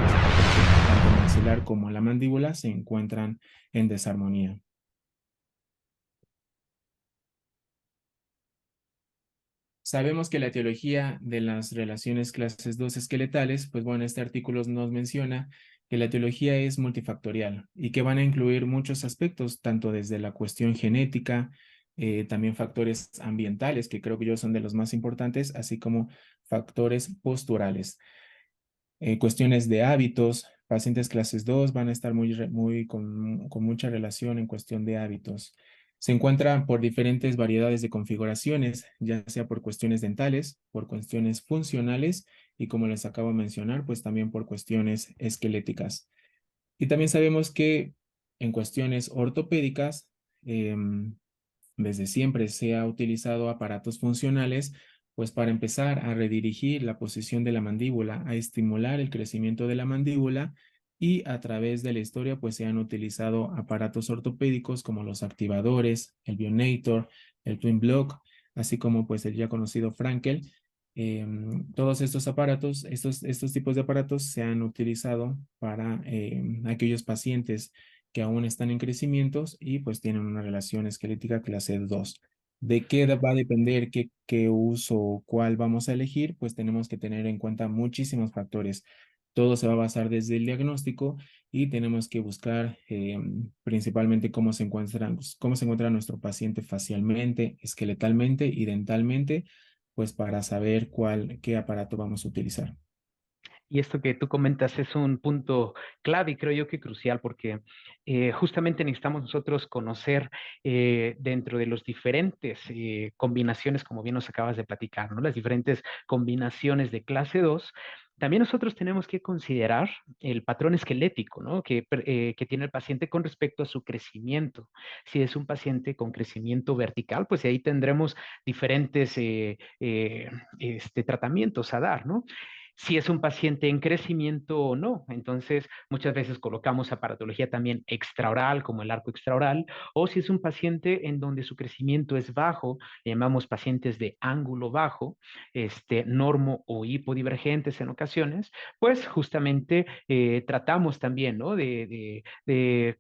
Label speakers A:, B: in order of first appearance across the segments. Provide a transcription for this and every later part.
A: esa parte, tanto maxilar como la mandíbula se encuentran en desarmonía. Sabemos que la etiología de las relaciones clases 2 esqueletales, pues bueno, este artículo nos menciona que la etiología es multifactorial y que van a incluir muchos aspectos, tanto desde la cuestión genética, también factores ambientales, que creo que yo son de los más importantes, así como factores posturales. Cuestiones de hábitos, pacientes clases 2 van a estar con mucha relación en cuestión de hábitos. Se encuentran por diferentes variedades de configuraciones, ya sea por cuestiones dentales, por cuestiones funcionales y como les acabo de mencionar, pues también por cuestiones esqueléticas. Y también sabemos que en cuestiones ortopédicas, desde siempre se ha utilizado aparatos funcionales, pues para empezar a redirigir la posición de la mandíbula, a estimular el crecimiento de la mandíbula y a través de la historia pues se han utilizado aparatos ortopédicos como los activadores, el Bionator, el Twin Block, así como pues el ya conocido Frankel. Todos estos aparatos, estos tipos de aparatos se han utilizado para aquellos pacientes que aún están en crecimientos y pues tienen una relación esquelética clase 2. ¿De qué va a depender qué uso o cuál vamos a elegir? Pues tenemos que tener en cuenta muchísimos factores. Todo se va a basar desde el diagnóstico y tenemos que buscar principalmente cómo se encuentra nuestro paciente facialmente, esqueletalmente y dentalmente, pues para saber qué aparato vamos a utilizar.
B: Y esto que tú comentas es un punto clave y creo yo que crucial porque justamente necesitamos nosotros conocer dentro de los diferentes combinaciones, como bien nos acabas de platicar, ¿no? Las diferentes combinaciones de clase 2. También nosotros tenemos que considerar el patrón esquelético, ¿no? Que tiene el paciente con respecto a su crecimiento. Si es un paciente con crecimiento vertical, pues ahí tendremos diferentes tratamientos a dar, ¿no? Si es un paciente en crecimiento o no. Entonces, muchas veces colocamos aparatología también extraoral, como el arco extraoral, o si es un paciente en donde su crecimiento es bajo, llamamos pacientes de ángulo bajo, normo o hipodivergentes en ocasiones, pues justamente tratamos también, ¿no? De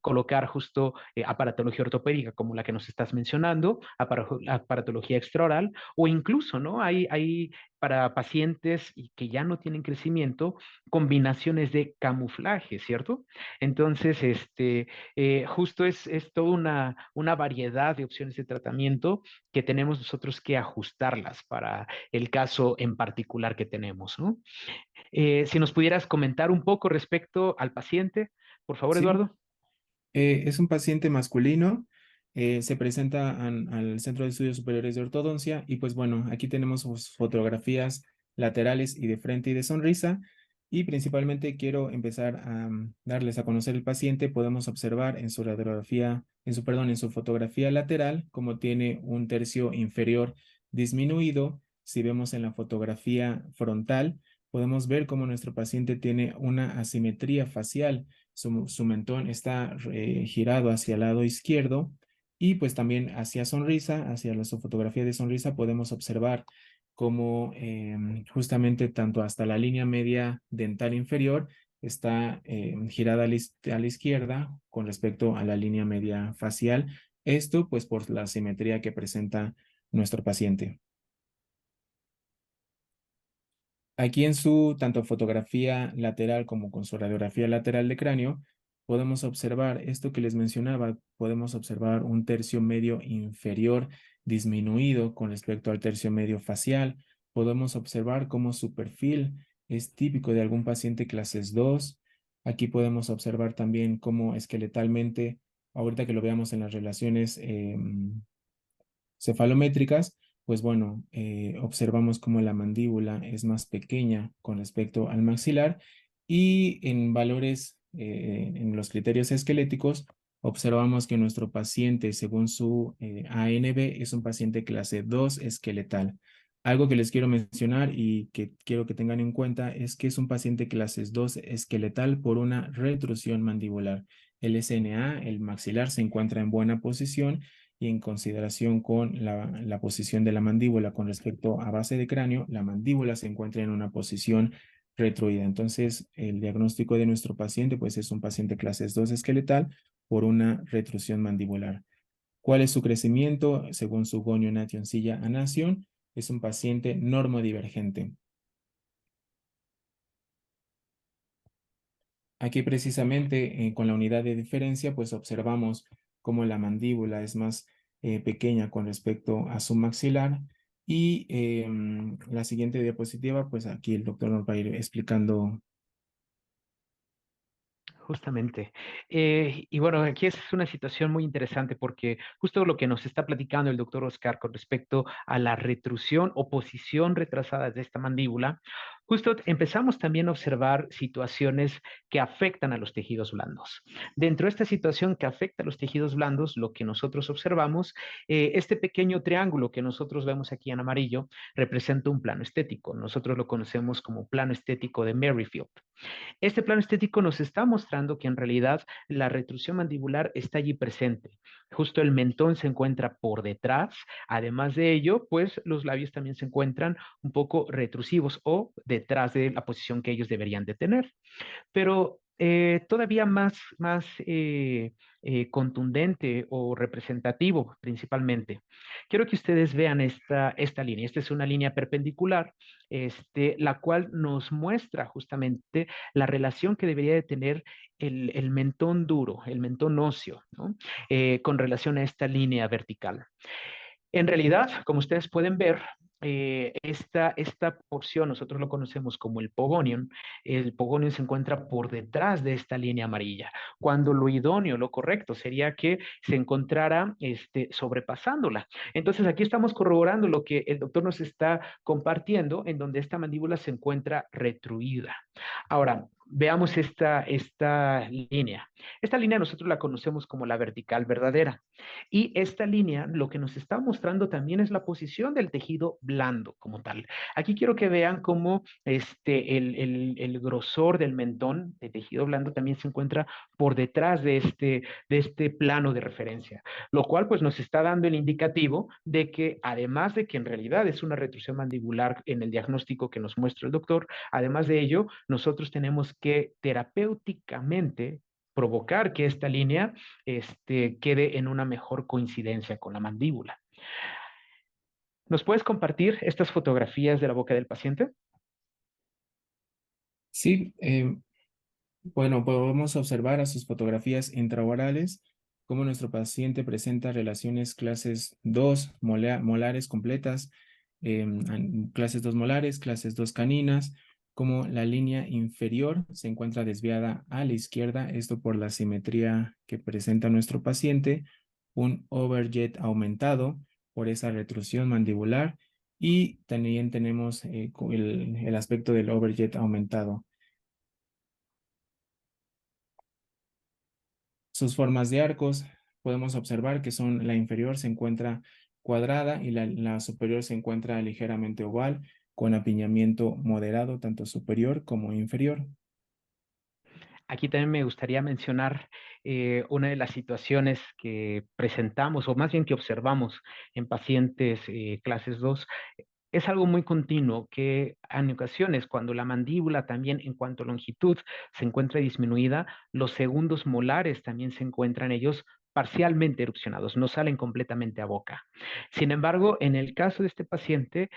B: colocar justo aparatología ortopédica como la que nos estás mencionando, aparatología extraoral, o incluso, ¿no? Hay para pacientes que ya no tienen crecimiento, combinaciones de camuflaje, ¿cierto? Entonces, justo es toda una variedad de opciones de tratamiento que tenemos nosotros que ajustarlas para el caso en particular que tenemos, ¿no? Si nos pudieras comentar un poco respecto al paciente, por favor,
A: Sí,
B: Eduardo.
A: es un paciente masculino, se presenta al Centro de Estudios Superiores de Ortodoncia y pues bueno, aquí tenemos sus fotografías laterales y de frente y de sonrisa y principalmente quiero empezar a darles a conocer el paciente. Podemos observar en su radiografía, en su fotografía lateral, como tiene un tercio inferior disminuido. Si vemos en la fotografía frontal, podemos ver cómo nuestro paciente tiene una asimetría facial. Su mentón está girado hacia el lado izquierdo y pues también hacia sonrisa, su fotografía de sonrisa podemos observar cómo justamente tanto hasta la línea media dental inferior está girada a la izquierda con respecto a la línea media facial. Esto pues por la simetría que presenta nuestro paciente. Aquí en su tanto fotografía lateral como con su radiografía lateral de cráneo, podemos observar esto que les mencionaba, podemos observar un tercio medio inferior disminuido con respecto al tercio medio facial. Podemos observar cómo su perfil es típico de algún paciente clases 2. Aquí podemos observar también cómo esqueletalmente, ahorita que lo veamos en las relaciones cefalométricas, pues bueno, observamos cómo la mandíbula es más pequeña con respecto al maxilar y en valores, en los criterios esqueléticos, observamos que nuestro paciente, según su ANB, es un paciente clase 2 esqueletal. Algo que les quiero mencionar y que quiero que tengan en cuenta es que es un paciente clase 2 esqueletal por una retrusión mandibular. El SNA, el maxilar, se encuentra en buena posición y en consideración con la posición de la mandíbula con respecto a base de cráneo, la mandíbula se encuentra en una posición retruida. Entonces, el diagnóstico de nuestro paciente, pues es un paciente clases 2 esqueletal por una retrusión mandibular. ¿Cuál es su crecimiento? Según su gonio nation silla anación, es un paciente normodivergente. Aquí precisamente con la unidad de diferencia, pues observamos cómo la mandíbula es más pequeña con respecto a su maxilar. Y la siguiente diapositiva, pues aquí el doctor nos va a ir explicando.
B: Justamente. Y bueno, aquí es una situación muy interesante porque justo lo que nos está platicando el doctor Oscar con respecto a la retrusión o posición retrasada de esta mandíbula, justo empezamos también a observar situaciones que afectan a los tejidos blandos. Dentro de esta situación que afecta a los tejidos blandos, lo que nosotros observamos, este pequeño triángulo que nosotros vemos aquí en amarillo, representa un plano estético. Nosotros lo conocemos como plano estético de Merrifield. Este plano estético nos está mostrando que en realidad la retrusión mandibular está allí presente. Justo el mentón se encuentra por detrás. Además de ello, pues los labios también se encuentran un poco retrusivos o detrás de la posición que ellos deberían de tener. Pero todavía más contundente o representativo principalmente. Quiero que ustedes vean esta línea. Esta es una línea perpendicular, la cual nos muestra justamente la relación que debería de tener el mentón duro, el mentón óseo, ¿no? Con relación a esta línea vertical. En realidad, como ustedes pueden ver, esta porción nosotros lo conocemos como el pogonion. El pogonion se encuentra por detrás de esta línea amarilla, cuando lo idóneo, lo correcto, sería que se encontrara sobrepasándola. Entonces, aquí estamos corroborando lo que el doctor nos está compartiendo, en donde esta mandíbula se encuentra retruida. Ahora, veamos esta línea. Esta línea nosotros la conocemos como la vertical verdadera. Y esta línea lo que nos está mostrando también es la posición del tejido blando como tal. Aquí quiero que vean cómo el grosor del mentón de tejido blando también se encuentra por detrás de este plano de referencia, lo cual pues nos está dando el indicativo de que además de que en realidad es una retrusión mandibular en el diagnóstico que nos muestra el doctor, además de ello, nosotros tenemos que terapéuticamente provocar que esta línea quede en una mejor coincidencia con la mandíbula. ¿Nos puedes compartir estas fotografías de la boca del paciente?
A: Sí, bueno, podemos observar a sus fotografías intraorales cómo nuestro paciente presenta relaciones clases 2 molares completas, clases 2 molares, clases 2 caninas, como la línea inferior se encuentra desviada a la izquierda, esto por la simetría que presenta nuestro paciente, un overjet aumentado por esa retrusión mandibular y también tenemos el aspecto del overjet aumentado. Sus formas de arcos, podemos observar que son la inferior se encuentra cuadrada y la superior se encuentra ligeramente oval, con apiñamiento moderado, tanto superior como inferior.
B: Aquí también me gustaría mencionar una de las situaciones que presentamos, o más bien que observamos en pacientes clases 2. Es algo muy continuo que en ocasiones, cuando la mandíbula también en cuanto a longitud se encuentra disminuida, los segundos molares también se encuentran ellos parcialmente erupcionados, no salen completamente a boca. Sin embargo, en el caso de este paciente,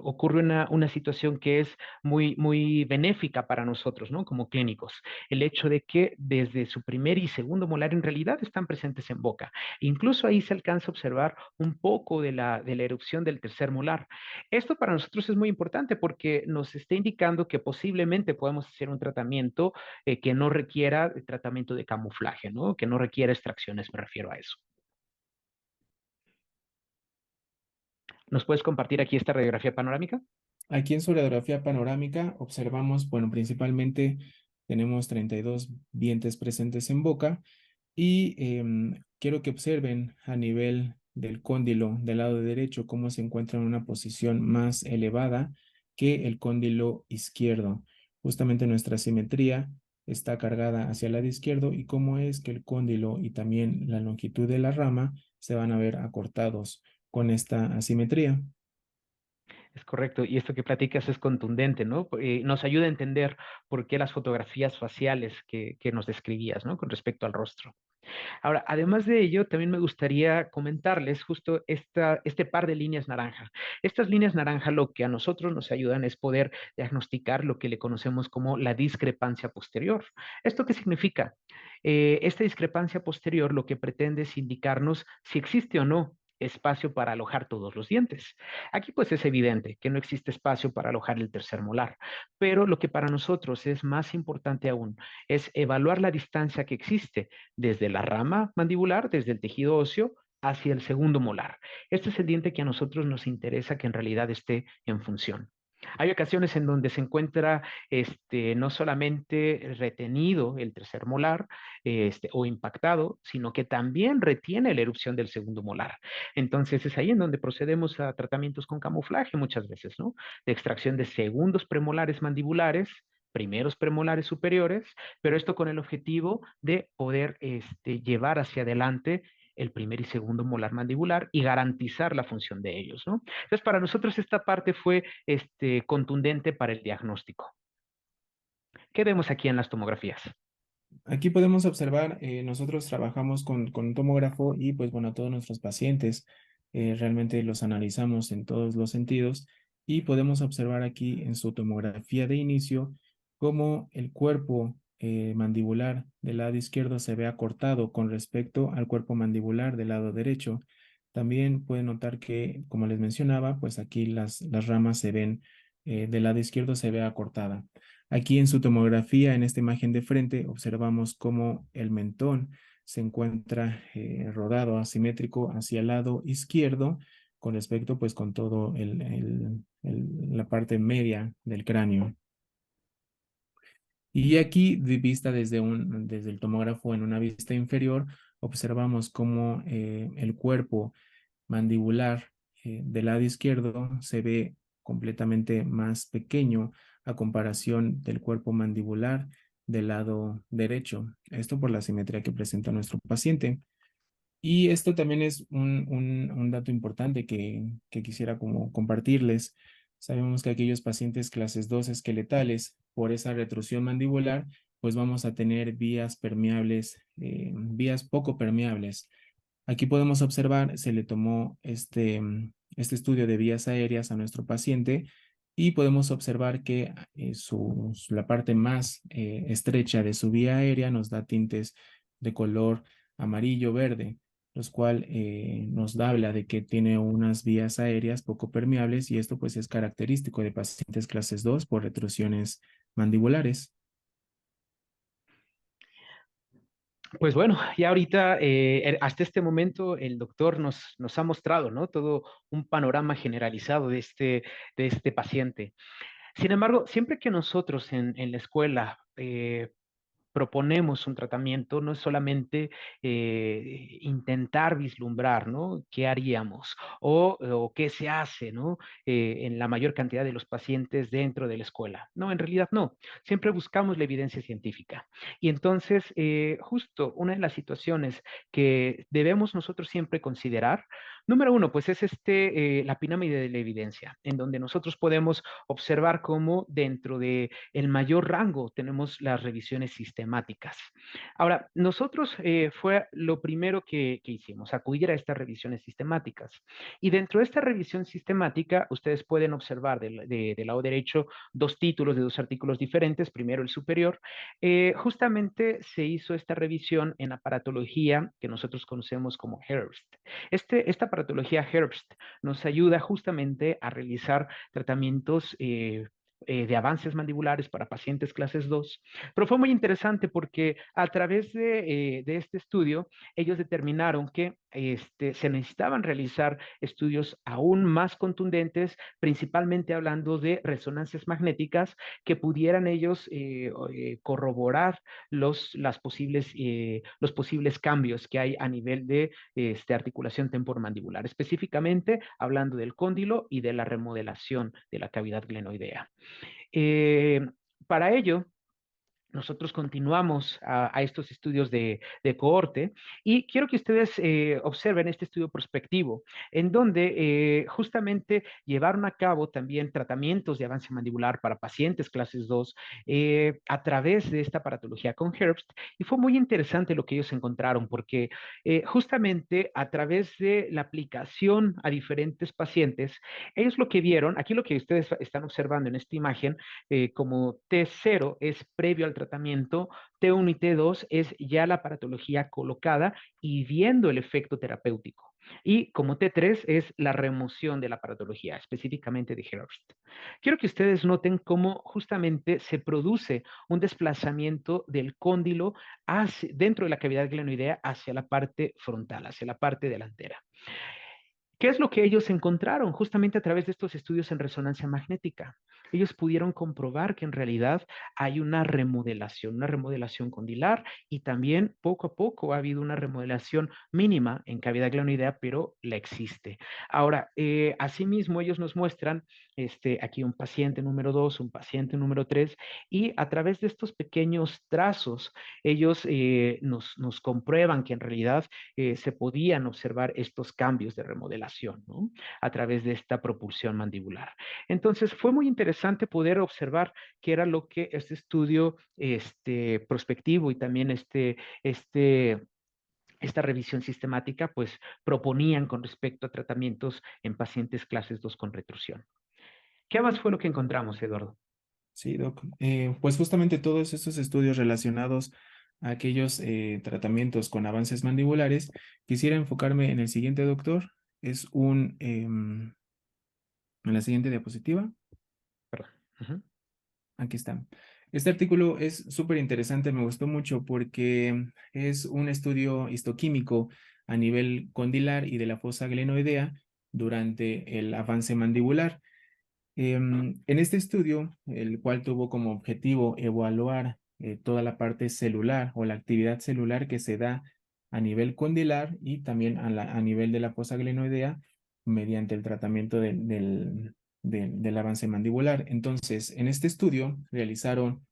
B: ocurre una situación que es muy benéfica para nosotros, ¿no? Como clínicos. El hecho de que desde su primer y segundo molar en realidad están presentes en boca. Incluso ahí se alcanza a observar un poco de la erupción del tercer molar. Esto para nosotros es muy importante porque nos está indicando que posiblemente podemos hacer un tratamiento que no requiera tratamiento de camuflaje, ¿no? Que no requiera extracciones, me refiero a eso. ¿Nos puedes compartir aquí esta radiografía panorámica?
A: Aquí en su radiografía panorámica observamos, bueno, principalmente tenemos 32 dientes presentes en boca y quiero que observen a nivel del cóndilo del lado derecho cómo se encuentra en una posición más elevada que el cóndilo izquierdo. Justamente nuestra simetría está cargada hacia el lado izquierdo y cómo es que el cóndilo y también la longitud de la rama se van a ver acortados con esta asimetría.
B: Es correcto, y esto que platicas es contundente, ¿no? Nos ayuda a entender por qué las fotografías faciales que nos describías, ¿no? Con respecto al rostro. Ahora, además de ello, también me gustaría comentarles justo este par de líneas naranja. Estas líneas naranja lo que a nosotros nos ayudan es poder diagnosticar lo que le conocemos como la discrepancia posterior. ¿Esto qué significa? Esta discrepancia posterior lo que pretende es indicarnos si existe o no espacio para alojar todos los dientes. Aquí pues es evidente que no existe espacio para alojar el tercer molar, pero lo que para nosotros es más importante aún es evaluar la distancia que existe desde la rama mandibular, desde el tejido óseo, hacia el segundo molar. Este es el diente que a nosotros nos interesa que en realidad esté en función. Hay ocasiones en donde se encuentra no solamente retenido el tercer molar o impactado, sino que también retiene la erupción del segundo molar. Entonces es ahí en donde procedemos a tratamientos con camuflaje muchas veces, ¿no? De extracción de segundos premolares mandibulares, primeros premolares superiores, pero esto con el objetivo de poder llevar hacia adelante el primer y segundo molar mandibular y garantizar la función de ellos, ¿no? Entonces, para nosotros esta parte fue contundente para el diagnóstico. ¿Qué vemos aquí en las tomografías?
A: Aquí podemos observar, nosotros trabajamos con un tomógrafo y pues bueno, a todos nuestros pacientes realmente los analizamos en todos los sentidos y podemos observar aquí en su tomografía de inicio cómo el cuerpo mandibular del lado izquierdo se ve acortado con respecto al cuerpo mandibular del lado derecho. También pueden notar que, como les mencionaba, pues aquí las ramas se ven, del lado izquierdo se ve acortada. Aquí en su tomografía, en esta imagen de frente, observamos cómo el mentón se encuentra rodado asimétrico hacia el lado izquierdo con respecto pues con todo la parte media del cráneo. Y aquí de vista desde el tomógrafo en una vista inferior, observamos cómo el cuerpo mandibular del lado izquierdo se ve completamente más pequeño a comparación del cuerpo mandibular del lado derecho. Esto por la simetría que presenta nuestro paciente. Y esto también es un dato importante que quisiera como compartirles. Sabemos que aquellos pacientes clases 2 esqueletales, por esa retrusión mandibular, pues vamos a tener vías permeables, vías poco permeables. Aquí podemos observar, se le tomó este estudio de vías aéreas a nuestro paciente y podemos observar que la parte más estrecha de su vía aérea nos da tintes de color amarillo-verde, los cual nos habla de que tiene unas vías aéreas poco permeables y esto pues es característico de pacientes clases 2 por retrusiones mandibulares.
B: Pues bueno, ya ahorita, hasta este momento, el doctor nos ha mostrado, ¿no? Todo un panorama generalizado de este paciente. Sin embargo, siempre que nosotros en la escuela proponemos un tratamiento, no es solamente intentar vislumbrar, ¿no? ¿Qué haríamos? O qué se hace, ¿no? En la mayor cantidad de los pacientes dentro de la escuela. No, en realidad no. Siempre buscamos la evidencia científica. Y entonces, justo una de las situaciones que debemos nosotros siempre considerar, número uno, pues es la pirámide de la evidencia, en donde nosotros podemos observar cómo dentro de el mayor rango tenemos las revisiones sistemáticas. Ahora, nosotros fue lo primero que hicimos, acudir a estas revisiones sistemáticas. Y dentro de esta revisión sistemática, ustedes pueden observar del lado derecho dos títulos de dos artículos diferentes, primero el superior. Justamente se hizo esta revisión en aparatología que nosotros conocemos como Herbst. Esta aparatología Herbst nos ayuda justamente a realizar tratamientos de avances mandibulares para pacientes clases 2, pero fue muy interesante porque a través de este estudio ellos determinaron que se necesitaban realizar estudios aún más contundentes, principalmente hablando de resonancias magnéticas que pudieran ellos corroborar los posibles cambios que hay a nivel de articulación temporomandibular, específicamente hablando del cóndilo y de la remodelación de la cavidad glenoidea. Eh, para ello, nosotros continuamos a estos estudios de cohorte y quiero que ustedes observen este estudio prospectivo, en donde justamente llevaron a cabo también tratamientos de avance mandibular para pacientes clases 2 a través de esta aparatología con Herbst, y fue muy interesante lo que ellos encontraron, porque justamente a través de la aplicación a diferentes pacientes, ellos lo que vieron, aquí lo que ustedes están observando en esta imagen, como T0 es previo al tratamiento, T1 y T2 es ya la aparatología colocada y viendo el efecto terapéutico. Y como T3 es la remoción de la aparatología, específicamente de Herbst. Quiero que ustedes noten cómo justamente se produce un desplazamiento del cóndilo dentro de la cavidad glenoidea hacia la parte frontal, hacia la parte delantera. ¿Qué es lo que ellos encontraron justamente a través de estos estudios en resonancia magnética? Ellos pudieron comprobar que en realidad hay una remodelación condilar, y también poco a poco ha habido una remodelación mínima en cavidad glenoidea, pero la existe. Ahora, asimismo, ellos nos muestran aquí un paciente número 2, un paciente número 3, y a través de estos pequeños trazos, ellos nos comprueban que en realidad se podían observar estos cambios de remodelación, ¿no? A través de esta propulsión mandibular. Entonces, fue muy interesante poder observar qué era lo que este estudio prospectivo y también esta revisión sistemática, pues proponían con respecto a tratamientos en pacientes clases 2 con retrusión. ¿Qué más fue lo que encontramos, Eduardo?
A: Sí, Doc. Pues justamente todos estos estudios relacionados a aquellos tratamientos con avances mandibulares, quisiera enfocarme en el siguiente, doctor. Es en la siguiente diapositiva.
B: Perdón. Ujú.
A: Aquí está. Este artículo es súper interesante, me gustó mucho porque es un estudio histoquímico a nivel condilar y de la fosa glenoidea durante el avance mandibular. En este estudio, el cual tuvo como objetivo evaluar toda la parte celular o la actividad celular que se da a nivel condilar y también a nivel de la fosa glenoidea mediante el tratamiento del avance mandibular. Entonces, en este estudio realizaron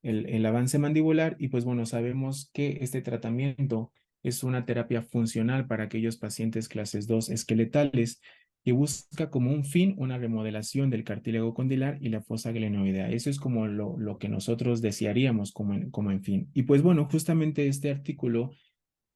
A: el avance mandibular y pues bueno, sabemos que este tratamiento es una terapia funcional para aquellos pacientes clases 2 esqueletales que busca como un fin una remodelación del cartílago condilar y la fosa glenoidea. Eso es como lo que nosotros desearíamos como en fin. Y pues bueno, justamente este artículo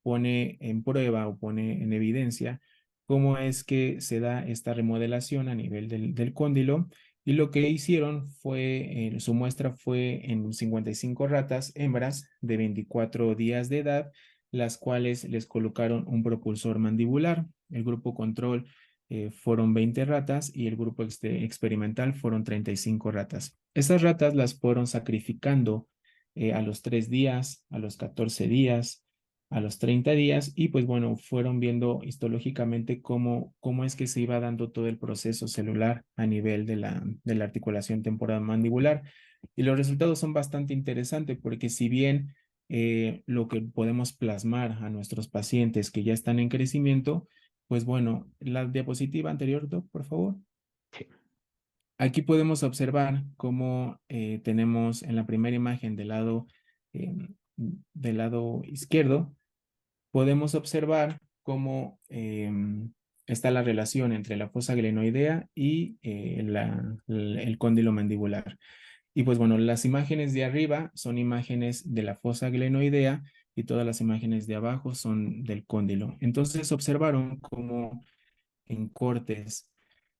A: pone en prueba o pone en evidencia cómo es que se da esta remodelación a nivel del cóndilo. Y lo que hicieron fue, su muestra fue en 55 ratas hembras de 24 días de edad, las cuales les colocaron un propulsor mandibular. El grupo control fueron 20 ratas y el grupo experimental fueron 35 ratas. Esas ratas las fueron sacrificando a los 3 días, a los 14 días, a los 30 días y pues bueno, fueron viendo histológicamente cómo es que se iba dando todo el proceso celular a nivel de la articulación temporal mandibular. Y los resultados son bastante interesantes porque si bien lo que podemos plasmar a nuestros pacientes que ya están en crecimiento, pues bueno, la diapositiva anterior, Doc, por favor.
B: Sí.
A: Aquí podemos observar cómo tenemos en la primera imagen del lado izquierdo, podemos observar cómo está la relación entre la fosa glenoidea y el cóndilo mandibular. Y pues bueno, las imágenes de arriba son imágenes de la fosa glenoidea y todas las imágenes de abajo son del cóndilo. Entonces observaron cómo en cortes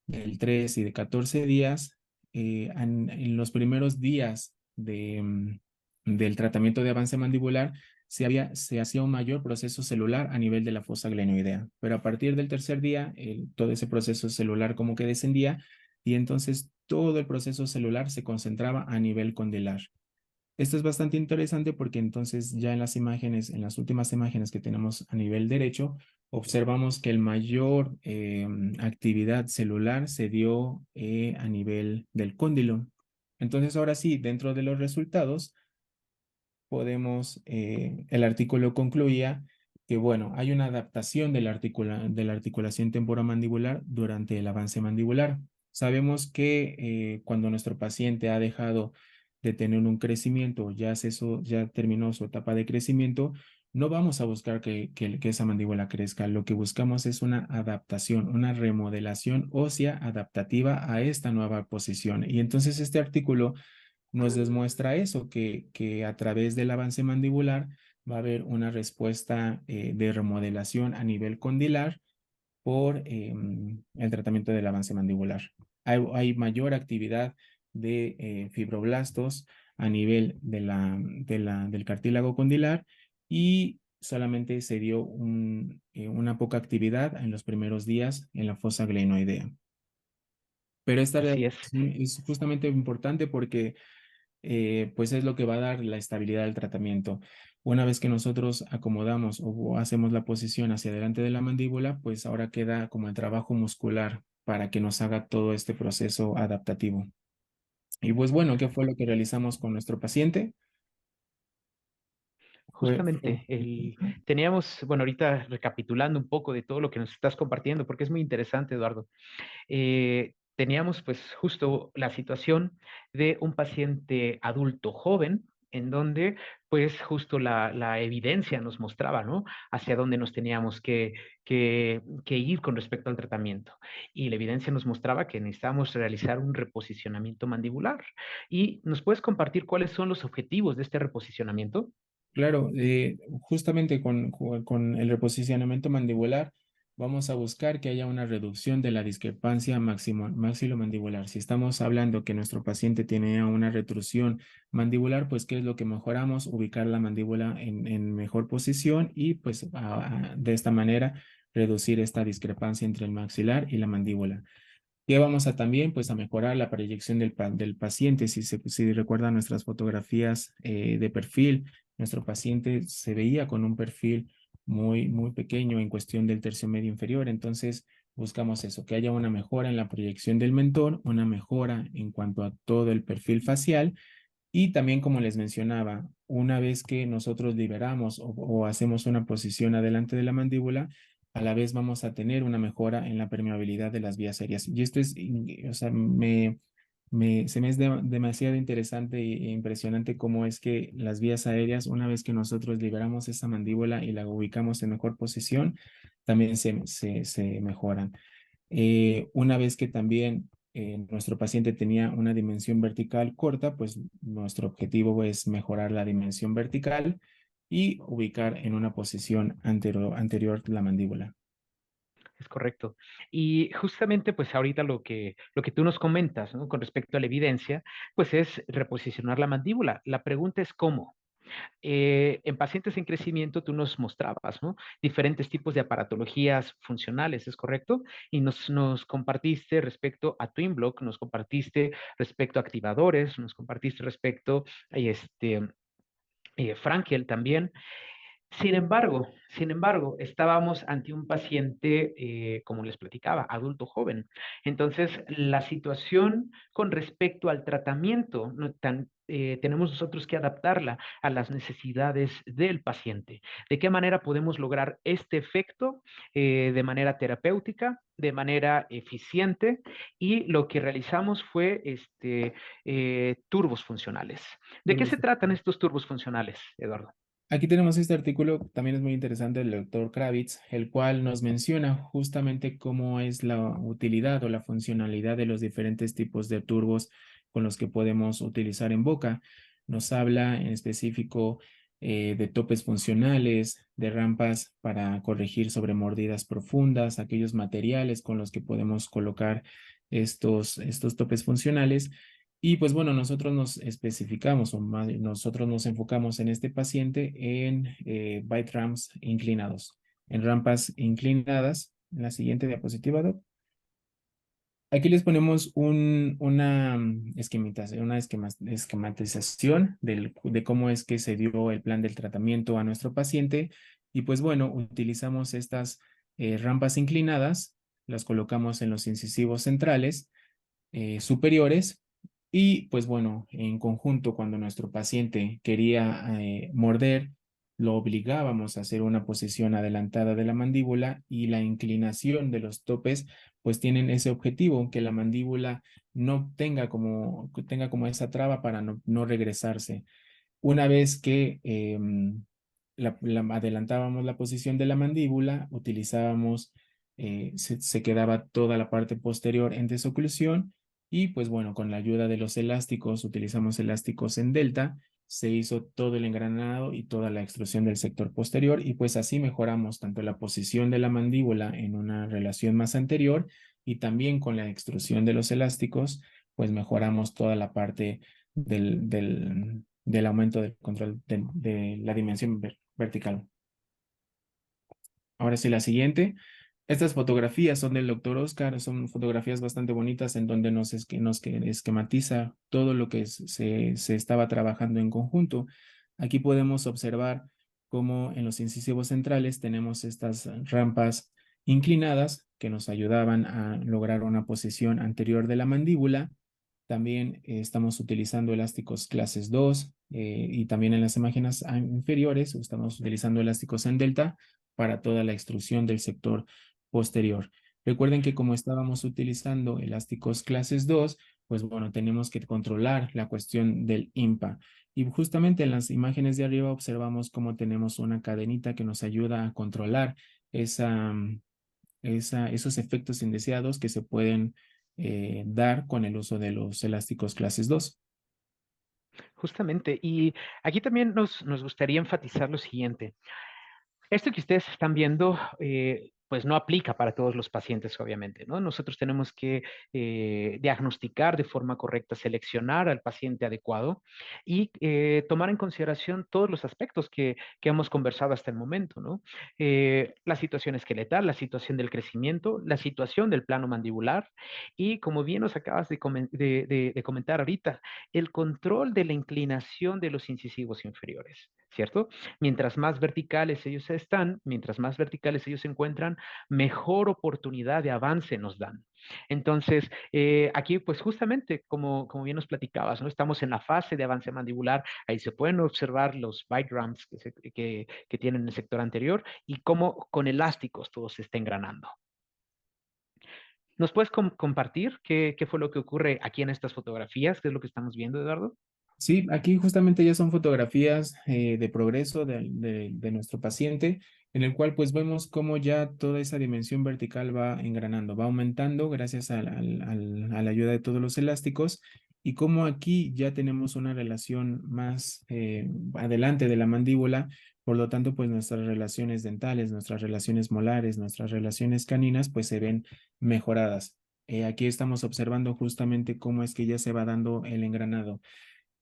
A: del 3 y de 14 días, en los primeros días del tratamiento de avance mandibular, se hacía un mayor proceso celular a nivel de la fosa glenoidea, pero a partir del tercer día, todo ese proceso celular como que descendía y entonces todo el proceso celular se concentraba a nivel condilar. Esto es bastante interesante porque entonces ya en las imágenes, en las últimas imágenes que tenemos a nivel derecho, observamos que el mayor actividad celular se dio a nivel del cóndilo. Entonces ahora sí, dentro de los resultados, el artículo concluía que, bueno, hay una adaptación de la articulación temporomandibular durante el avance mandibular. Sabemos que cuando nuestro paciente ha dejado de tener un crecimiento, ya terminó su etapa de crecimiento, no vamos a buscar que esa mandíbula crezca. Lo que buscamos es una adaptación, una remodelación ósea adaptativa a esta nueva posición. Y entonces este artículo nos demuestra eso, que a través del avance mandibular va a haber una respuesta de remodelación a nivel condilar por el tratamiento del avance mandibular. Hay mayor actividad de fibroblastos a nivel del cartílago condilar y solamente se dio una poca actividad en los primeros días en la fosa glenoidea. Pero esta
B: Así es.
A: readaptación es justamente importante porque pues es lo que va a dar la estabilidad del tratamiento. Una vez que nosotros acomodamos o hacemos la posición hacia adelante de la mandíbula, pues ahora queda como el trabajo muscular para que nos haga todo este proceso adaptativo. Y pues bueno, ¿qué fue lo que realizamos con nuestro paciente? Fue
B: Justamente, teníamos, bueno, ahorita recapitulando un poco de todo lo que nos estás compartiendo, porque es muy interesante, Eduardo. Teníamos pues justo la situación de un paciente adulto joven, en donde pues justo la evidencia nos mostraba, ¿no? Hacia dónde nos teníamos que ir con respecto al tratamiento. Y la evidencia nos mostraba que necesitábamos realizar un reposicionamiento mandibular. ¿Y nos puedes compartir cuáles son los objetivos de este reposicionamiento?
A: Claro, justamente con el reposicionamiento mandibular vamos a buscar que haya una reducción de la discrepancia maxilomandibular. Si estamos hablando que nuestro paciente tiene una retrusión mandibular, pues ¿qué es lo que mejoramos? Ubicar la mandíbula en mejor posición y pues de esta manera reducir esta discrepancia entre el maxilar y la mandíbula. ¿Qué vamos a también? Pues a mejorar la proyección del paciente. Si recuerdan nuestras fotografías de perfil, nuestro paciente se veía con un perfil muy pequeño en cuestión del tercio medio inferior. Entonces, buscamos eso, que haya una mejora en la proyección del mentón, una mejora en cuanto a todo el perfil facial y también, como les mencionaba, una vez que nosotros liberamos o hacemos una posición adelante de la mandíbula, a la vez vamos a tener una mejora en la permeabilidad de las vías aéreas. Y esto es, o sea, se me es demasiado interesante e impresionante cómo es que las vías aéreas, una vez que nosotros liberamos esa mandíbula y la ubicamos en mejor posición, también se mejoran. Una vez que también nuestro paciente tenía una dimensión vertical corta, pues nuestro objetivo es mejorar la dimensión vertical y ubicar en una posición anterior la mandíbula.
B: Es correcto. Y justamente, pues ahorita lo que tú nos comentas, ¿no? Con respecto a la evidencia, pues es reposicionar la mandíbula. La pregunta es cómo. En pacientes en crecimiento tú nos mostrabas, ¿no? Diferentes tipos de aparatologías funcionales, ¿es correcto? Y nos compartiste respecto a TwinBlock, nos compartiste respecto a activadores, nos compartiste respecto a Frankel también. Sin embargo, estábamos ante un paciente, como les platicaba, adulto joven. Entonces, la situación con respecto al tratamiento, tenemos nosotros que adaptarla a las necesidades del paciente. ¿De qué manera podemos lograr este efecto de manera terapéutica, de manera eficiente? Y lo que realizamos fue turbos funcionales. ¿De qué se tratan estos turbos funcionales, Eduardo?
A: Aquí tenemos este artículo, también es muy interesante, del doctor Kravitz, el cual nos menciona justamente cómo es la utilidad o la funcionalidad de los diferentes tipos de turbos con los que podemos utilizar en boca. Nos habla en específico de topes funcionales, de rampas para corregir sobre mordidas profundas, aquellos materiales con los que podemos colocar estos topes funcionales y pues bueno, nosotros nos especificamos o más, nosotros nos enfocamos en este paciente en bite ramps inclinados, en rampas inclinadas. En la siguiente diapositiva, Doc. Aquí les ponemos una esquematización de cómo es que se dio el plan del tratamiento a nuestro paciente. Y pues bueno, utilizamos estas rampas inclinadas, las colocamos en los incisivos centrales superiores y pues bueno, en conjunto cuando nuestro paciente quería morder, lo obligábamos a hacer una posición adelantada de la mandíbula, y la inclinación de los topes pues tienen ese objetivo, que la mandíbula no tenga como esa traba para no regresarse. Una vez que adelantábamos la posición de la mandíbula, utilizábamos, se quedaba toda la parte posterior en desoclusión, y pues bueno, con la ayuda de los elásticos, utilizamos elásticos en delta, se hizo todo el engranado y toda la extrusión del sector posterior, y pues así mejoramos tanto la posición de la mandíbula en una relación más anterior, y también con la extrusión de los elásticos, pues mejoramos toda la parte del aumento del control de la dimensión vertical. Ahora sí, la siguiente. Estas fotografías son del doctor Oscar, son fotografías bastante bonitas en donde nos esquematiza todo lo que se estaba trabajando en conjunto. Aquí podemos observar cómo en los incisivos centrales tenemos estas rampas inclinadas que nos ayudaban a lograr una posición anterior de la mandíbula. También estamos utilizando elásticos clases 2, y también en las imágenes inferiores estamos utilizando elásticos en delta para toda la extrusión del sector posterior. Recuerden que como estábamos utilizando elásticos clases 2, pues bueno, tenemos que controlar la cuestión del IMPA. Y justamente en las imágenes de arriba observamos cómo tenemos una cadenita que nos ayuda a controlar esos efectos indeseados que se pueden dar con el uso de los elásticos clases 2.
B: Justamente. Y aquí también nos gustaría enfatizar lo siguiente. Esto que ustedes están viendo, pues no aplica para todos los pacientes, obviamente, ¿no? Nosotros tenemos que diagnosticar de forma correcta, seleccionar al paciente adecuado y tomar en consideración todos los aspectos que hemos conversado hasta el momento, ¿no? La situación esqueletal, la situación del crecimiento, la situación del plano mandibular y, como bien nos acabas de comentar ahorita, el control de la inclinación de los incisivos inferiores, ¿cierto? Mientras más verticales ellos están, mientras más verticales ellos se encuentran, mejor oportunidad de avance nos dan. Entonces, aquí, pues justamente, como bien nos platicabas, ¿no? Estamos en la fase de avance mandibular, ahí se pueden observar los bite ramps que tienen el sector anterior y cómo con elásticos todo se está engranando. ¿Nos puedes compartir qué fue lo que ocurre aquí en estas fotografías? ¿Qué es lo que estamos viendo, Eduardo?
A: Sí, aquí justamente ya son fotografías de progreso de nuestro paciente, en el cual pues vemos cómo ya toda esa dimensión vertical va engranando, va aumentando gracias a la ayuda de todos los elásticos, y cómo aquí ya tenemos una relación más adelante de la mandíbula. Por lo tanto, pues nuestras relaciones dentales, nuestras relaciones molares, nuestras relaciones caninas pues se ven mejoradas. Aquí estamos observando justamente cómo es que ya se va dando el engranado.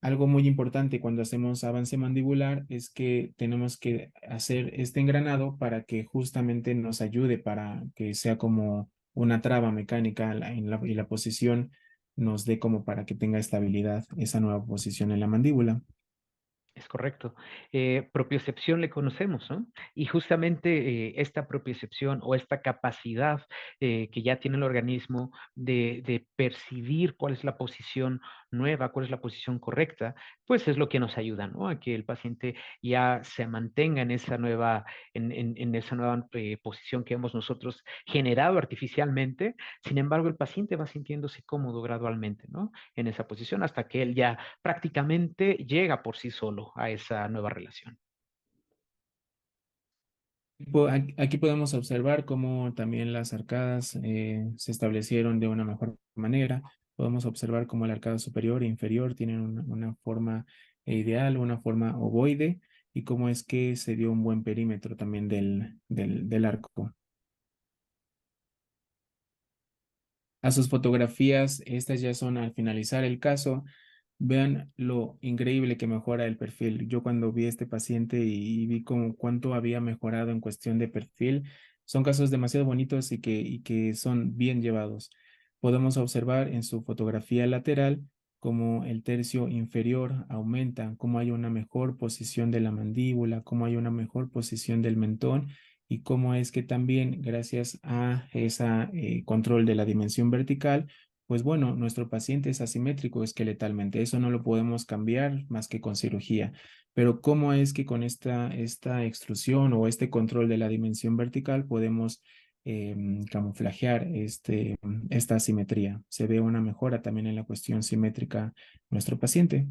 A: Algo muy importante cuando hacemos avance mandibular es que tenemos que hacer este engranado para que justamente nos ayude, para que sea como una traba mecánica y la posición nos dé como para que tenga estabilidad esa nueva posición en la mandíbula.
B: Es correcto. Propiocepción le conocemos, ¿no? Y justamente esta propiocepción o esta capacidad que ya tiene el organismo de percibir cuál es la posición nueva, cuál es la posición correcta, pues es lo que nos ayuda, ¿no? A que el paciente ya se mantenga en esa nueva posición que hemos nosotros generado artificialmente. Sin embargo, el paciente va sintiéndose cómodo gradualmente, ¿no? En esa posición hasta que él ya prácticamente llega por sí solo a esa nueva relación.
A: Aquí podemos observar cómo también las arcadas se establecieron de una mejor manera. Podemos observar cómo la arcada superior e inferior tienen una forma ideal, una forma ovoide, y cómo es que se dio un buen perímetro también del arco. A sus fotografías, estas ya son al finalizar el caso. Vean lo increíble que mejora el perfil. Yo cuando vi a este paciente y vi como cuánto había mejorado en cuestión de perfil, son casos demasiado bonitos y que son bien llevados. Podemos observar en su fotografía lateral cómo el tercio inferior aumenta, cómo hay una mejor posición de la mandíbula, cómo hay una mejor posición del mentón, y cómo es que también gracias a ese control de la dimensión vertical, pues bueno, nuestro paciente es asimétrico esqueletalmente, eso no lo podemos cambiar más que con cirugía. Pero ¿cómo es que con esta extrusión o este control de la dimensión vertical podemos camuflajear esta asimetría? Se ve una mejora también en la cuestión simétrica en nuestro paciente.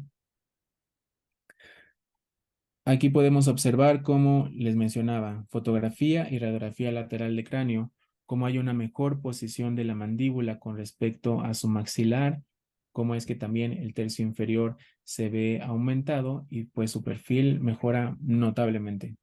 A: Aquí podemos observar cómo les mencionaba, fotografía y radiografía lateral de cráneo, cómo hay una mejor posición de la mandíbula con respecto a su maxilar, cómo es que también el tercio inferior se ve aumentado y pues su perfil mejora notablemente.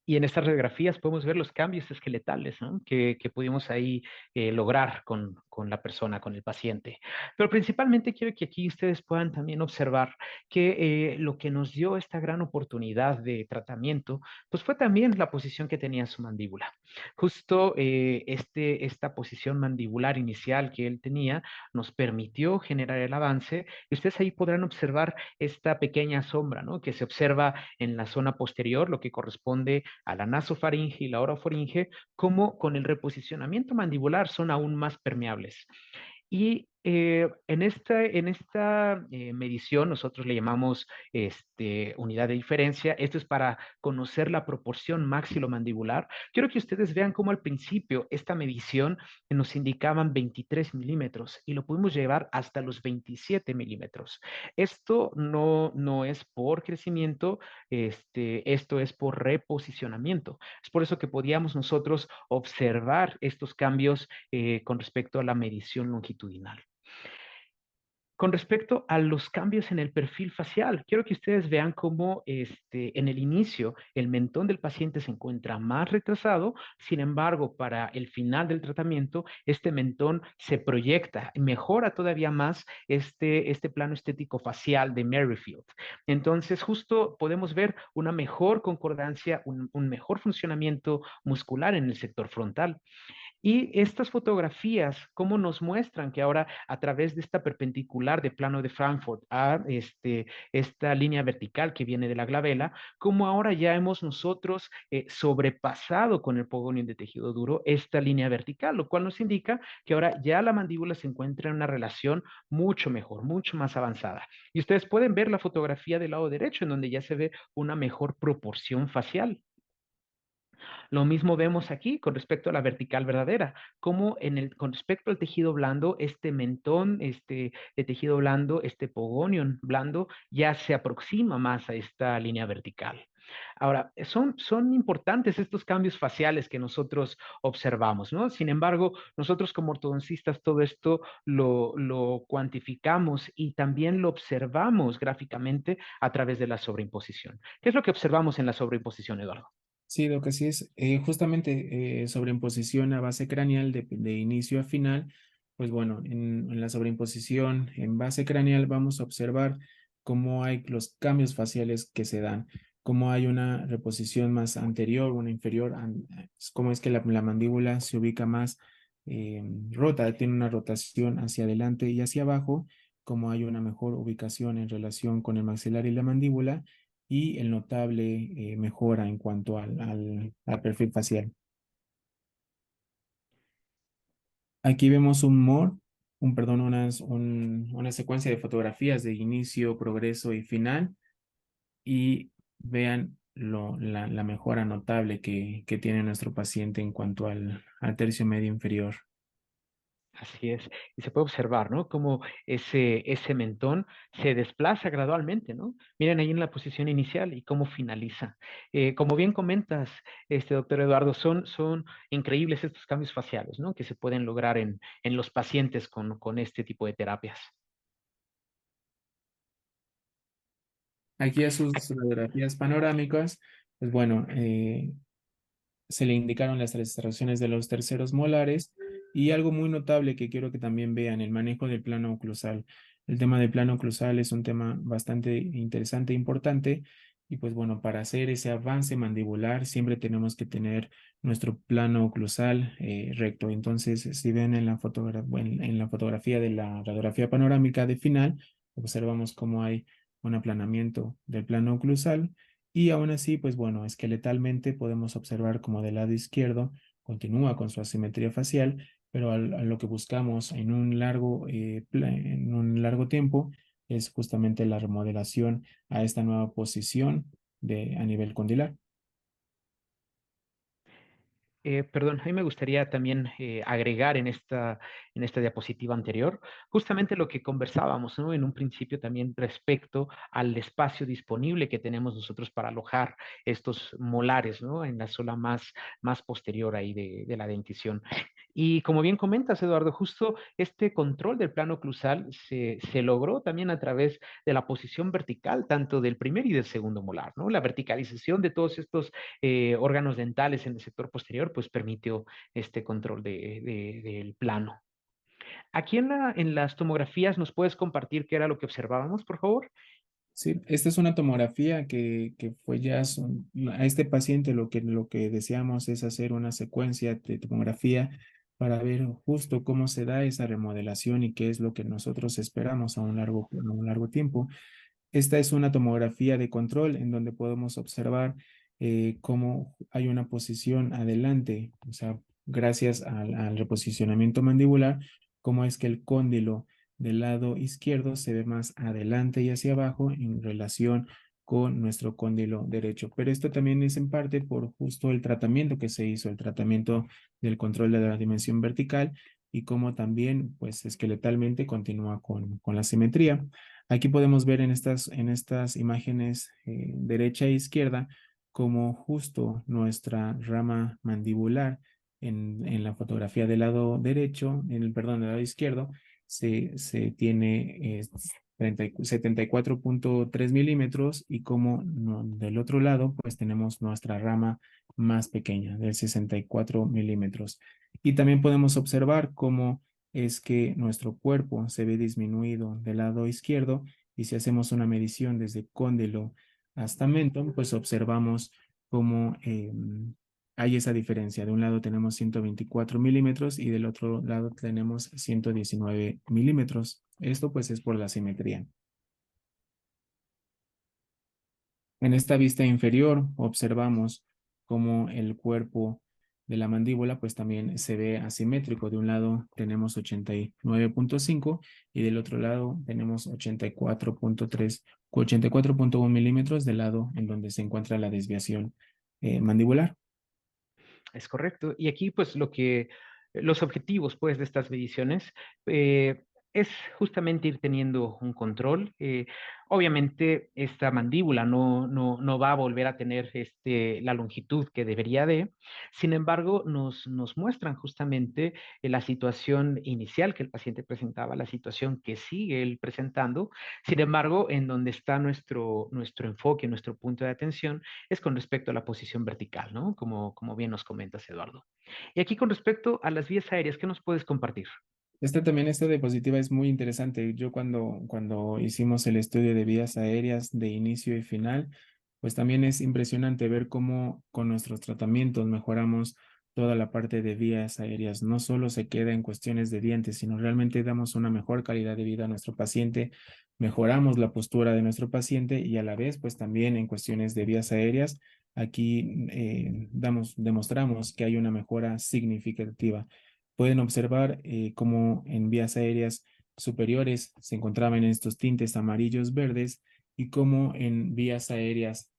B: Y en estas radiografías podemos ver los cambios esqueletales, ¿no? que pudimos ahí lograr con la persona, con el paciente. Pero principalmente quiero que aquí ustedes puedan también observar que lo que nos dio esta gran oportunidad de tratamiento, pues fue también la posición que tenía su mandíbula. Justo esta posición mandibular inicial que él tenía nos permitió generar el avance. Y ustedes ahí podrán observar esta pequeña sombra, ¿no? Que se observa en la zona posterior, lo que corresponde a la nasofaringe y la orofaringe, como con el reposicionamiento mandibular son aún más permeables. Y en esta medición nosotros le llamamos unidad de diferencia. Esto es para conocer la proporción maxilomandibular. Quiero que ustedes vean cómo al principio esta medición nos indicaban 23 milímetros y lo pudimos llevar hasta los 27 milímetros. Esto no es por crecimiento, esto es por reposicionamiento. Es por eso que podíamos nosotros observar estos cambios con respecto a la medición longitudinal. Con respecto a los cambios en el perfil facial, quiero que ustedes vean cómo en el inicio el mentón del paciente se encuentra más retrasado, sin embargo, para el final del tratamiento, este mentón se proyecta, mejora todavía más este plano estético facial de Merrifield. Entonces, justo podemos ver una mejor concordancia, un mejor funcionamiento muscular en el sector frontal. Y estas fotografías, ¿cómo nos muestran que ahora a través de esta perpendicular de plano de Frankfurt a esta línea vertical que viene de la glabela, cómo ahora ya hemos nosotros sobrepasado con el pogonio de tejido duro esta línea vertical, lo cual nos indica que ahora ya la mandíbula se encuentra en una relación mucho mejor, mucho más avanzada. Y ustedes pueden ver la fotografía del lado derecho, en donde ya se ve una mejor proporción facial. Lo mismo vemos aquí con respecto a la vertical verdadera, como con respecto al tejido blando, este mentón, de tejido blando, este pogonion blando, ya se aproxima más a esta línea vertical. Ahora, son importantes estos cambios faciales que nosotros observamos, ¿no? Sin embargo, nosotros como ortodoncistas todo esto lo cuantificamos y también lo observamos gráficamente a través de la sobreimposición. ¿Qué es lo que observamos en la sobreimposición, Eduardo?
A: Sí, lo que sí es justamente sobreimposición a base craneal de inicio a final. Pues bueno, en la sobreimposición en base craneal vamos a observar cómo hay los cambios faciales que se dan, cómo hay una reposición más anterior, una inferior, cómo es que la mandíbula se ubica más rota, tiene una rotación hacia adelante y hacia abajo, cómo hay una mejor ubicación en relación con el maxilar y la mandíbula y el notable mejora en cuanto al perfil facial. Aquí vemos perdón, una secuencia de fotografías de inicio, progreso y final y vean la mejora notable que tiene nuestro paciente en cuanto al tercio medio inferior.
B: Así es. Y se puede observar, ¿no? Cómo ese mentón se desplaza gradualmente, ¿no? Miren ahí en la posición inicial y cómo finaliza. Como bien comentas, doctor Eduardo, son increíbles estos cambios faciales, ¿no? Que se pueden lograr en los pacientes con este tipo de terapias.
A: Aquí a sus radiografías panorámicas, pues bueno, se le indicaron las extracciones de los terceros molares y algo muy notable que quiero que también vean, el manejo del plano oclusal. El tema del plano oclusal es un tema bastante interesante e importante y pues bueno, para hacer ese avance mandibular siempre tenemos que tener nuestro plano oclusal recto. Entonces, si ven en en la fotografía de la radiografía panorámica de final, observamos cómo hay un aplanamiento del plano oclusal y aún así, pues bueno, esqueletalmente podemos observar como del lado izquierdo continúa con su asimetría facial pero a lo que buscamos en un largo tiempo es justamente la remodelación a esta nueva posición a nivel condilar.
B: Perdón, a mí me gustaría también agregar en esta diapositiva anterior justamente lo que conversábamos, ¿no? En un principio también respecto al espacio disponible que tenemos nosotros para alojar estos molares, ¿no? En la zona más posterior ahí de la dentición. Y como bien comentas, Eduardo, justo este control del plano oclusal se logró también a través de la posición vertical, tanto del primer y del segundo molar, ¿no? La verticalización de todos estos órganos dentales en el sector posterior, pues permitió este control del plano. Aquí en las tomografías, ¿nos puedes compartir qué era lo que observábamos, por favor?
A: Sí, esta es una tomografía que fue ya, a este paciente lo que deseamos es hacer una secuencia de tomografía para ver justo cómo se da esa remodelación y qué es lo que nosotros esperamos a un largo tiempo. Esta es una tomografía de control en donde podemos observar cómo hay una posición adelante, o sea, gracias al reposicionamiento mandibular, cómo es que el cóndilo del lado izquierdo se ve más adelante y hacia abajo en relación con nuestro cóndilo derecho. Pero esto también es en parte por justo el tratamiento que se hizo, el tratamiento del control de la dimensión vertical y cómo también, pues, esqueletalmente continúa con la simetría. Aquí podemos ver en estas imágenes derecha e izquierda como justo nuestra rama mandibular en la fotografía del lado derecho, perdón, del lado izquierdo, se tiene 74.3 milímetros y como del otro lado pues tenemos nuestra rama más pequeña del 64 milímetros. Y también podemos observar cómo es que nuestro cuerpo se ve disminuido del lado izquierdo y si hacemos una medición desde cóndilo hasta mentón, pues observamos cómo hay esa diferencia. De un lado tenemos 124 milímetros y del otro lado tenemos 119 milímetros. Esto pues es por la simetría. En esta vista inferior observamos cómo el cuerpo de la mandíbula pues también se ve asimétrico. De un lado tenemos 89.5 y del otro lado tenemos 84.3, 84.1 milímetros del lado en donde se encuentra la desviación mandibular.
B: Es correcto. Y aquí, pues, los objetivos, pues, de estas mediciones es justamente ir teniendo un control. Obviamente, esta mandíbula no va a volver a tener la longitud que debería de. Sin embargo, nos muestran justamente la situación inicial que el paciente presentaba, la situación que sigue él presentando. Sin embargo, en donde está nuestro enfoque, nuestro punto de atención, es con respecto a la posición vertical, ¿no? Como bien nos comentas, Eduardo. Y aquí con respecto a las vías aéreas, ¿qué nos puedes compartir?
A: Esta diapositiva es muy interesante. Yo cuando hicimos el estudio de vías aéreas de inicio y final, pues también es impresionante ver cómo con nuestros tratamientos mejoramos toda la parte de vías aéreas. No solo se queda en cuestiones de dientes, sino realmente damos una mejor calidad de vida a nuestro paciente, mejoramos la postura de nuestro paciente y a la vez, pues también en cuestiones de vías aéreas, aquí demostramos que hay una mejora significativa. Pueden observar cómo en vías aéreas superiores se encontraban estos tintes amarillos verdes y cómo en vías aéreas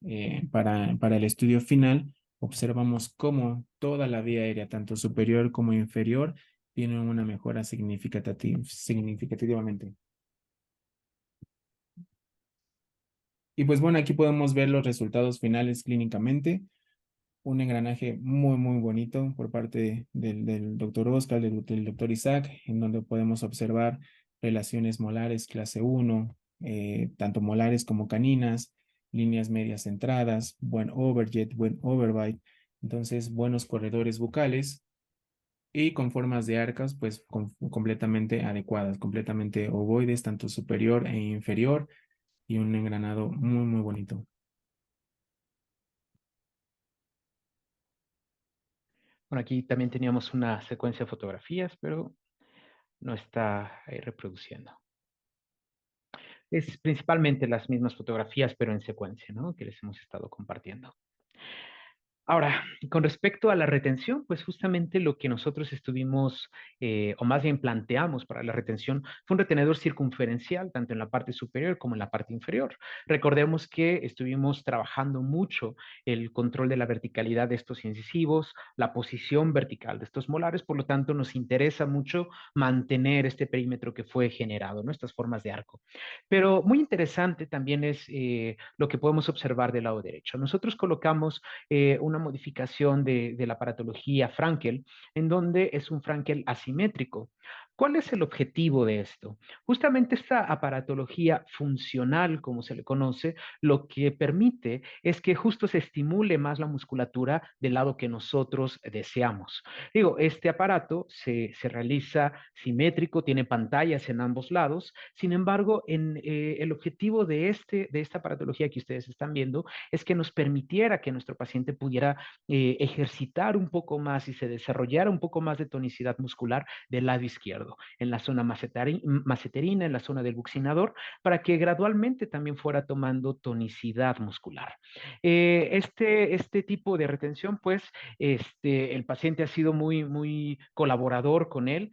A: para el estudio final observamos cómo toda la vía aérea, tanto superior como inferior, tiene una mejora significativamente. Y pues bueno, aquí podemos ver los resultados finales clínicamente. Un engranaje muy, muy bonito por parte del doctor Oscar, del doctor Isaac, en donde podemos observar relaciones molares clase uno, tanto molares como caninas, líneas medias centradas, buen overjet, buen overbite, entonces buenos corredores bucales y con formas de arcas pues completamente adecuadas, completamente ovoides, tanto superior e inferior, y un engranado muy, muy bonito.
B: Bueno, aquí también teníamos una secuencia de fotografías, pero no está ahí reproduciendo. Es principalmente las mismas fotografías, pero en secuencia, ¿no? Que les hemos estado compartiendo. Ahora, con respecto a la retención, pues justamente lo que nosotros estuvimos, o más bien planteamos para la retención, fue un retenedor circunferencial, tanto en la parte superior como en la parte inferior. Recordemos que estuvimos trabajando mucho el control de la verticalidad de estos incisivos, la posición vertical de estos molares, por lo tanto nos interesa mucho mantener este perímetro que fue generado, ¿no? Estas formas de arco. Pero muy interesante también es lo que podemos observar del lado derecho. Nosotros colocamos una modificación de la paratología Frankel, en donde es un Frankel asimétrico. ¿Cuál es el objetivo de esto? Justamente esta aparatología funcional, como se le conoce, lo que permite es que justo se estimule más la musculatura del lado que nosotros deseamos. Digo, este aparato se realiza simétrico, tiene pantallas en ambos lados, sin embargo, el objetivo de esta aparatología que ustedes están viendo es que nos permitiera que nuestro paciente pudiera ejercitar un poco más y se desarrollara un poco más de tonicidad muscular del lado izquierdo, en la zona maceterina, en la zona del buccinador, para que gradualmente también fuera tomando tonicidad muscular. Este tipo de retención, pues, el paciente ha sido muy colaborador con él.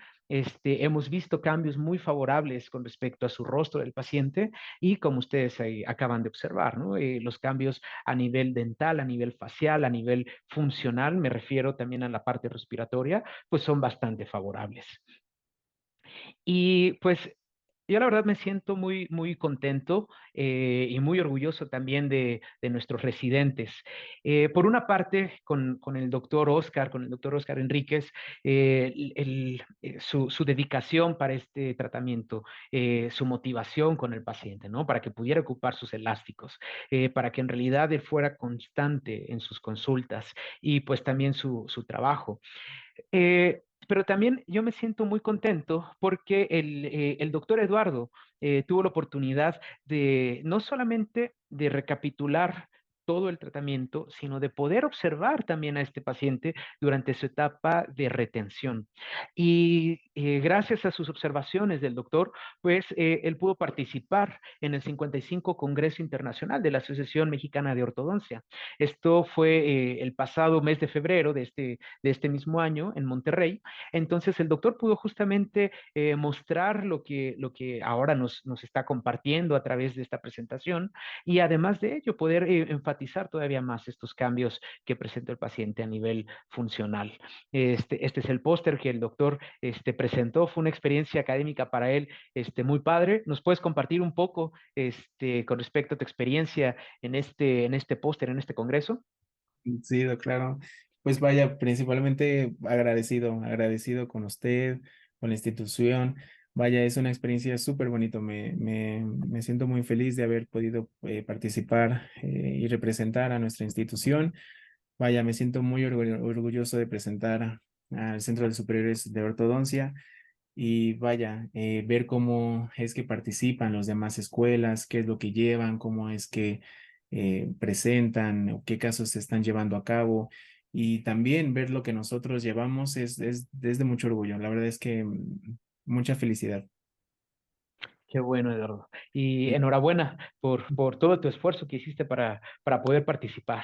B: Hemos visto cambios muy favorables con respecto a su rostro del paciente y como ustedes acaban de observar, ¿no? Los cambios a nivel dental, a nivel facial, a nivel funcional, me refiero también a la parte respiratoria, pues son bastante favorables. Y pues yo la verdad me siento muy contento y muy orgulloso también de nuestros residentes. Por una parte, con el doctor Oscar Enríquez, su dedicación para este tratamiento, su motivación con el paciente, ¿no? Para que pudiera ocupar sus elásticos, para que en realidad él fuera constante en sus consultas y pues también su trabajo. Pero también yo me siento muy contento porque el doctor Eduardo tuvo la oportunidad de no solamente de recapitular todo el tratamiento, sino de poder observar también a este paciente durante su etapa de retención. Y gracias a sus observaciones del doctor, pues él pudo participar en el 55 Congreso Internacional de la Asociación Mexicana de Ortodoncia. Esto fue el pasado mes de febrero de este mismo año en Monterrey. Entonces el doctor pudo justamente mostrar lo que ahora nos está compartiendo a través de esta presentación y además de ello poder enfatizar todavía más estos cambios que presenta el paciente a nivel funcional. Este es el póster que el doctor presentó, fue una experiencia académica para él muy padre. ¿Nos puedes compartir un poco con respecto a tu experiencia en este póster, en este congreso?
A: Sí, claro. Pues vaya, principalmente agradecido con usted, con la institución. Vaya, es una experiencia súper bonito. Me siento muy feliz de haber podido participar y representar a nuestra institución. Vaya, me siento muy orgulloso de presentar al Centro de Superiores de Ortodoncia y vaya, ver cómo es que participan las demás escuelas, qué es lo que llevan, cómo es que presentan, o qué casos se están llevando a cabo y también ver lo que nosotros llevamos es de mucho orgullo. La verdad es que mucha felicidad.
B: Qué bueno, Eduardo. Y enhorabuena por todo tu esfuerzo que hiciste para poder participar.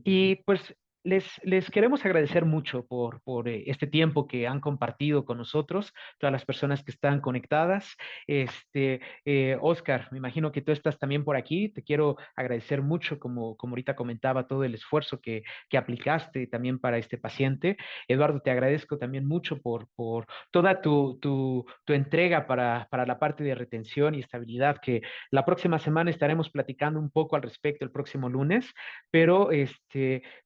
B: Y pues les queremos agradecer mucho por este tiempo que han compartido con nosotros, todas las personas que están conectadas. Oscar, me imagino que tú estás también por aquí. Te quiero agradecer mucho, como ahorita comentaba, todo el esfuerzo que aplicaste también para este paciente. Eduardo, te agradezco también mucho por toda tu entrega para la parte de retención y estabilidad, que la próxima semana estaremos platicando un poco al respecto el próximo lunes, pero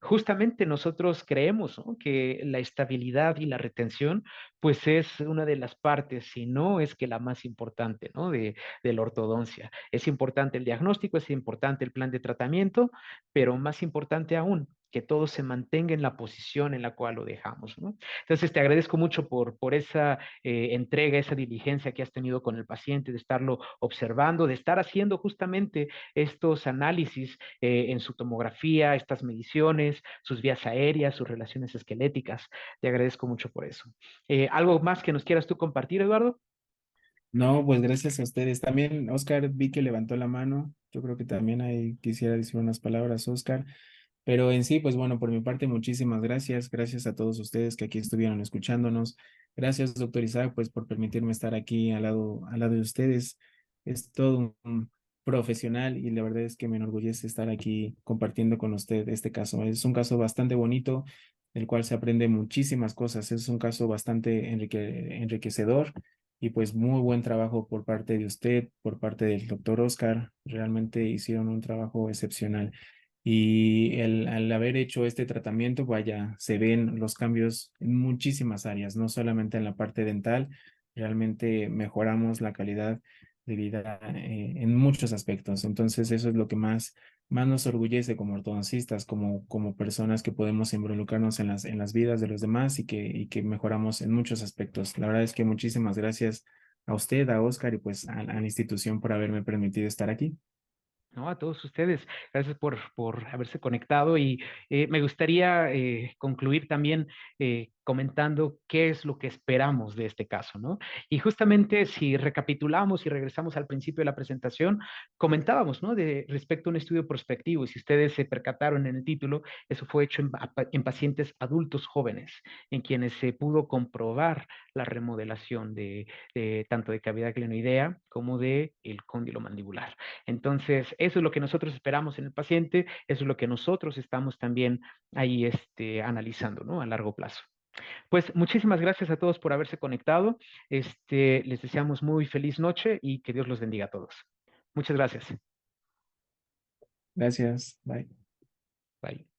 B: justamente nosotros creemos, ¿no?, que la estabilidad y la retención, pues es una de las partes, si no es que la más importante, ¿no?, de la ortodoncia. Es importante el diagnóstico, es importante el plan de tratamiento, pero más importante aún, que todo se mantenga en la posición en la cual lo dejamos, ¿no? Entonces, te agradezco mucho por esa entrega, esa diligencia que has tenido con el paciente, de estarlo observando, de estar haciendo justamente estos análisis en su tomografía, estas mediciones, sus vías aéreas, sus relaciones esqueléticas. Te agradezco mucho por eso. ¿Algo más que nos quieras tú compartir, Eduardo?
A: No, pues gracias a ustedes. También, Oscar, vi que levantó la mano. Yo creo que también ahí quisiera decir unas palabras, Oscar. Pero en sí, pues bueno, por mi parte, muchísimas gracias. Gracias a todos ustedes que aquí estuvieron escuchándonos. Gracias, doctor Isaac, pues por permitirme estar aquí al lado de ustedes. Es todo un profesional y la verdad es que me enorgullece estar aquí compartiendo con usted este caso. Es un caso bastante bonito, del cual se aprende muchísimas cosas. Es un caso bastante enriquecedor y pues muy buen trabajo por parte de usted, por parte del doctor Oscar. Realmente hicieron un trabajo excepcional. Y al haber hecho este tratamiento, vaya, se ven los cambios en muchísimas áreas, no solamente en la parte dental, realmente mejoramos la calidad de vida en muchos aspectos. Entonces, eso es lo que más nos orgullece como ortodoncistas, como personas que podemos involucrarnos en las vidas de los demás y que mejoramos en muchos aspectos. La verdad es que muchísimas gracias a usted, a Oscar y pues a la institución por haberme permitido estar aquí.
B: No, a todos ustedes, gracias por haberse conectado y me gustaría concluir también comentando qué es lo que esperamos de este caso, ¿no? Y justamente si recapitulamos y regresamos al principio de la presentación, comentábamos, ¿no? De respecto a un estudio prospectivo, y si ustedes se percataron en el título, eso fue hecho en pacientes adultos jóvenes, en quienes se pudo comprobar la remodelación de tanto de cavidad glenoidea como de el cóndilo mandibular. Entonces, eso es lo que nosotros esperamos en el paciente, eso es lo que nosotros estamos también ahí analizando, ¿no? A largo plazo. Pues muchísimas gracias a todos por haberse conectado. Les deseamos muy feliz noche y que Dios los bendiga a todos. Muchas gracias.
A: Gracias. Bye.
B: Bye.